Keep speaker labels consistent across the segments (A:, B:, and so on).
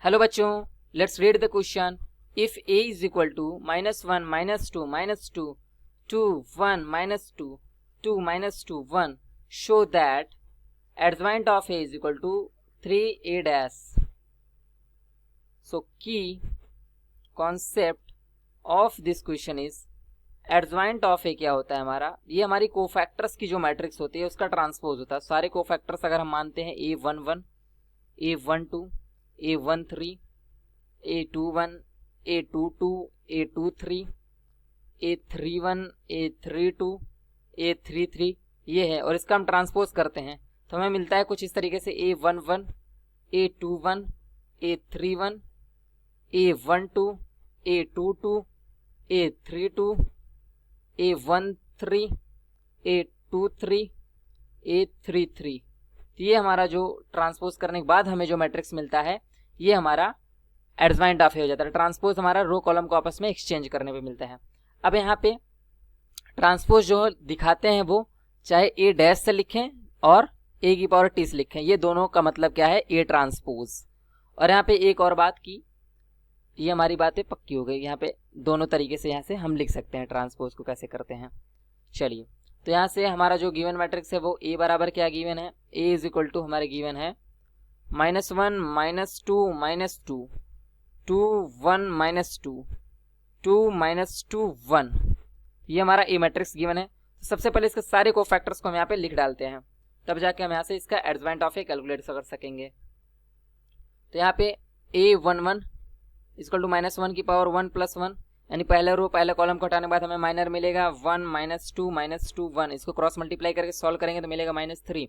A: Hello बच्चों, let's read the question. If a is equal to -1 -2 2 1 -2 2 -2 1 show that adjoint of a is equal to 3a dash. So key concept of this question is adjoint of a क्या होता है हमारा, ये हमारी cofactors की जो matrix होती है उसका ट्रांसपोज होता है. सारे कोफैक्टर्स अगर हम मानते हैं a11 a12 a13 a21 a22 a23 a31 a32 a33 ये है, और इसका हम ट्रांसपोज करते हैं तो हमें मिलता है कुछ इस तरीके से a11 a21 a31 a12 a22 a32 a13 a23 a33. ये हमारा जो ट्रांसपोज करने के बाद हमें जो मैट्रिक्स मिलता है ये हमारा एडजॉइंट ऑफ ए हो जाता है. ट्रांसपोज हमारा रो कॉलम को आपस में एक्सचेंज करने पे मिलता है. अब यहाँ पे ट्रांसपोज जो दिखाते हैं वो चाहे ए डैश से लिखें और ए की पावर टी से लिखें, ये दोनों का मतलब क्या है, ए ट्रांसपोज. और यहाँ पे एक और बात की, ये हमारी बातें पक्की हो गई. यहाँ पे दोनों तरीके से यहाँ से हम लिख सकते हैं ट्रांसपोज को कैसे करते हैं. चलिए, तो यहाँ से हमारा जो गिवन मैट्रिक्स है वो ए बराबर क्या गिवन है, ए इज इक्वल टू हमारे गिवन है -1 -2 -2 2 1 -2 2 -2 1. ये हमारा ए मैट्रिक्स गिवन है. तो सबसे पहले इसके सारे कोफैक्टर्स को हम यहाँ पे लिख डालते हैं, तब जाके हम यहाँ से इसका एडजॉइंट ऑफ ए कैलकुलेट कर सकेंगे. तो यहाँ पे a11 इक्वल टू -1 की पावर 1 + 1, यानी पहले रो पहले कॉलम को हटाने के बाद हमें माइनर मिलेगा 1 -2 -2 1. इसको क्रॉस मल्टीप्लाई करके सॉल्व करेंगे तो मिलेगा -3.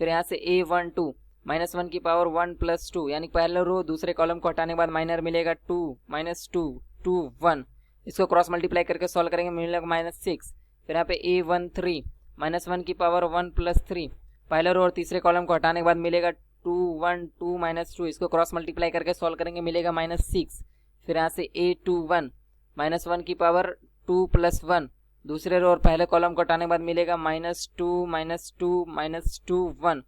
A: फिर यहाँ से a12 -1 की पावर 1 + 2, यानी पहले रो दूसरे कॉलम को हटाने के बाद माइनर मिलेगा 2 -2 2 1. इसको क्रॉस मल्टीप्लाई करके सॉल्व करेंगे मिलेगा -6. फिर यहाँ पे a13 -1 की पावर 1 + 3, पहले रो और तीसरे कॉलम को हटाने के बाद मिलेगा 2 1 2 -2. इसको क्रॉस मल्टीप्लाई करके सॉल्व करेंगे मिलेगा -6. फिर यहाँ से a21 -1 की पावर 2 + 1, दूसरे रो और पहले कॉलम को हटाने के बाद मिलेगा -2 -2 -2 1.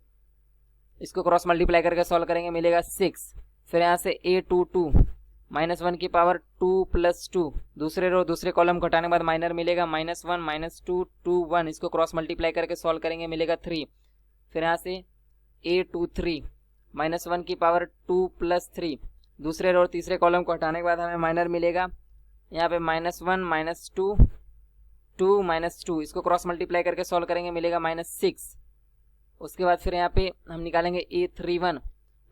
A: इसको क्रॉस मल्टीप्लाई करके सॉल्व करेंगे मिलेगा 6. फिर यहाँ से a22 -1 की पावर 2 + 2, दूसरे रो दूसरे कॉलम को हटाने के बाद माइनर मिलेगा -1 -2 2 1. इसको क्रॉस मल्टीप्लाई करके सॉल्व करेंगे मिलेगा 3. फिर यहाँ से a23 -1 की पावर 2 + 3, दूसरे रो और तीसरे कॉलम को हटाने के बाद हमें माइनर मिलेगा यहाँ पे -1 -2 2 -2. इसको क्रॉस मल्टीप्लाई करके सॉल्व करेंगे मिलेगा -6. उसके बाद फिर यहाँ पे हम निकालेंगे a31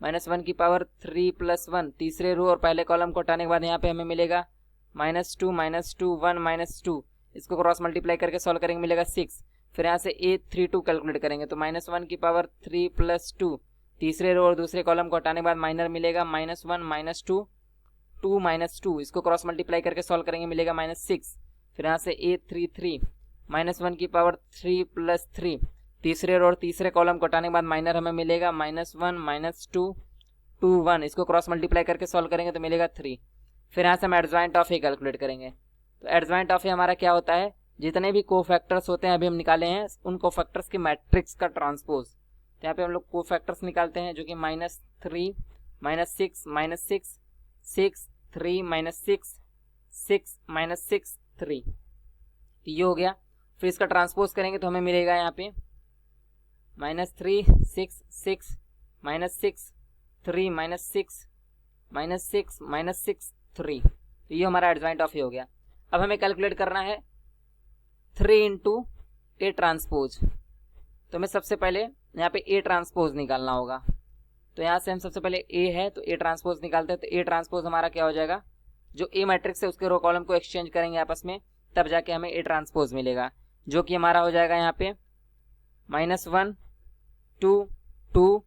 A: -1 की पावर 3 + 1, तीसरे रो और पहले कॉलम को हटाने के बाद यहाँ पे हमें मिलेगा -2 -2 1 -2. इसको क्रॉस मल्टीप्लाई करके सॉल्व करेंगे मिलेगा 6. फिर यहाँ से a32 कैलकुलेट करेंगे तो -1 की पावर 3 + 2, तीसरे रो और दूसरे कॉलम को हटाने के बाद माइनर मिलेगा -1 -2 2 -2. इसको क्रॉस मल्टीप्लाई करके सॉल्व करेंगे मिलेगा -6. फिर यहाँ से a33 -1 की पावर 3 + 3, तीसरे रो और तीसरे कॉलम को हटाने के बाद माइनर हमें मिलेगा -1 -2 2 1. इसको क्रॉस मल्टीप्लाई करके सॉल्व करेंगे तो मिलेगा 3. फिर यहाँ से हम एडजॉइंट ऑफ ए कैलकुलेट करेंगे. तो एडजॉइंट ऑफ ए हमारा क्या होता है, जितने भी कोफैक्टर्स होते हैं अभी हम निकाले हैं उन कोफैक्टर्स के मैट्रिक्स का ट्रांसपोज. तो यहाँ पे हम लोग कोफैक्टर्स निकालते हैं जो कि -3 -6 -6 6 3 -6 6 -6 3. ये हो गया. फिर इसका ट्रांसपोज करेंगे तो हमें मिलेगा यहाँ पे -3 6 6 -6 3 -6 -6 -6 3. तो ये हमारा एडजॉइंट ऑफ ए हो गया. अब हमें कैलकुलेट करना है 3 × ए ट्रांसपोज. तो हमें सबसे पहले यहाँ पे ए ट्रांसपोज निकालना होगा. तो यहाँ से हम सबसे पहले ए है तो ए ट्रांसपोज निकालते हैं. तो ए ट्रांसपोज हमारा क्या हो जाएगा, जो ए मैट्रिक्स है उसके रो कॉलम को एक्सचेंज करेंगे आपस में, तब जाके हमें ए ट्रांसपोज मिलेगा, जो कि हमारा हो जाएगा यहाँ पे -1 2 2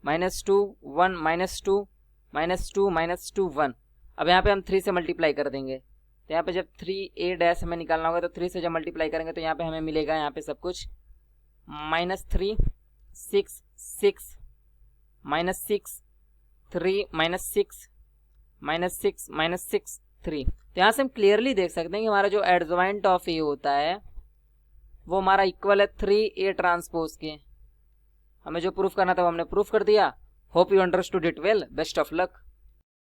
A: -2 1 -2 -2 -2 1. अब यहाँ पे हम 3 से मल्टीप्लाई कर देंगे. तो यहाँ पे जब 3a डैश हमें निकालना होगा तो 3 से जब मल्टीप्लाई करेंगे तो यहाँ पे हमें मिलेगा यहाँ पे सब कुछ -3 6 6 -6 3 -6 -6 3. तो यहाँ से हम क्लियरली देख सकते हैं कि हमारा जो एडजॉइंट ऑफ ए होता है वो हमारा इक्वल है 3a ट्रांसपोज के. हमें जो प्रूफ करना था वो हमने प्रूफ कर दिया. Hope you understood it well. Best of luck.